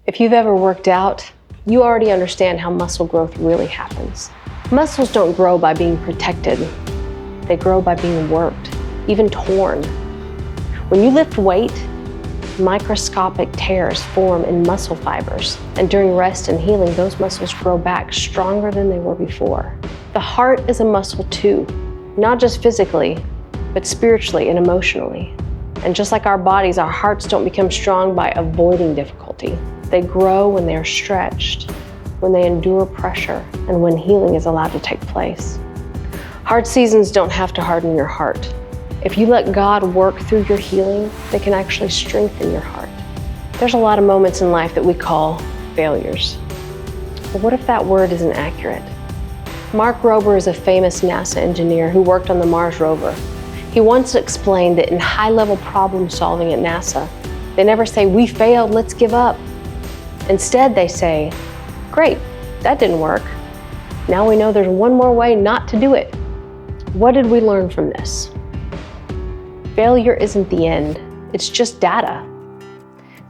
If you've ever worked out, you already understand how muscle growth really happens. Muscles don't grow by being protected. They grow by being worked, even torn. When you lift weight, microscopic tears form in muscle fibers, and during rest and healing, those muscles grow back stronger than they were before. The heart is a muscle too, not just physically, but spiritually and emotionally. And just like our bodies, our hearts don't become strong by avoiding difficulty. They grow when they are stretched, when they endure pressure, and when healing is allowed to take place. Hard seasons don't have to harden your heart. If you let God work through your healing, they can actually strengthen your heart. There's a lot of moments in life that we call failures. But what if that word isn't accurate? Mark Rober is a famous NASA engineer who worked on the Mars rover. He once explained that in high-level problem solving at NASA, they never say, "We failed, let's give up." Instead, they say, "Great, that didn't work. Now we know there's one more way not to do it." What did we learn from this? Failure isn't the end, it's just data.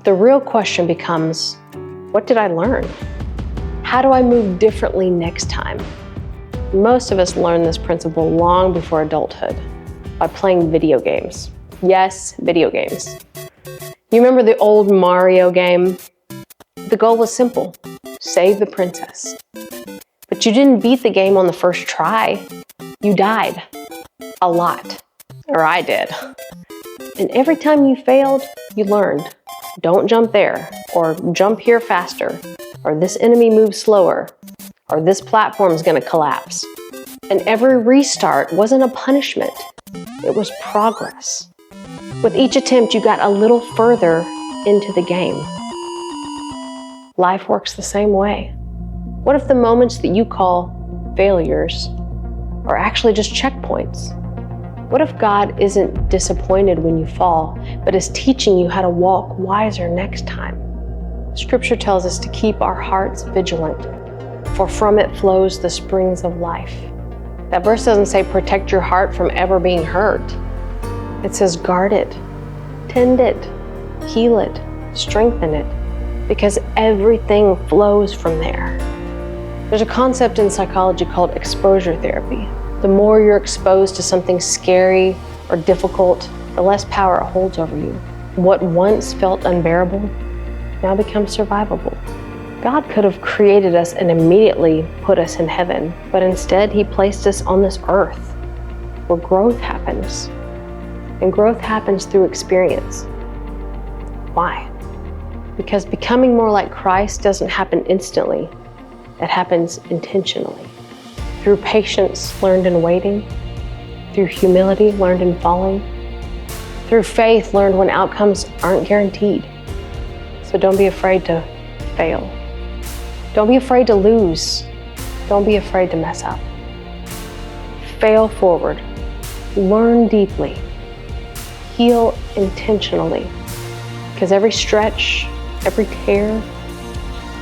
The real question becomes, what did I learn? How do I move differently next time? Most of us learned this principle long before adulthood, by playing video games. Yes, video games. You remember the old Mario game? The goal was simple, save the princess. But you didn't beat the game on the first try. You died. A lot. Or I did. And every time you failed, you learned. Don't jump there, or jump here faster, or this enemy moves slower, or this platform is going to collapse. And every restart wasn't a punishment. It was progress. With each attempt, you got a little further into the game. Life works the same way. What if the moments that you call failures are actually just checkpoints? What if God isn't disappointed when you fall, but is teaching you how to walk wiser next time? Scripture tells us to keep our hearts vigilant, for from it flows the springs of life. That verse doesn't say protect your heart from ever being hurt. It says guard it, tend it, heal it, strengthen it, because everything flows from there. There's a concept in psychology called exposure therapy. The more you're exposed to something scary or difficult, the less power it holds over you. What once felt unbearable now becomes survivable. God could have created us and immediately put us in heaven, but instead He placed us on this earth where growth happens. And growth happens through experience. Why? Because becoming more like Christ doesn't happen instantly. It happens intentionally. Through patience learned in waiting, through humility learned in falling, through faith learned when outcomes aren't guaranteed. So don't be afraid to fail. Don't be afraid to lose. Don't be afraid to mess up. Fail forward. Learn deeply. Heal intentionally. Because every stretch, every tear,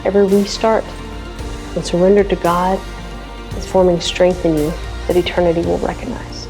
every restart, when surrendered to God, is forming strength in you that eternity will recognize.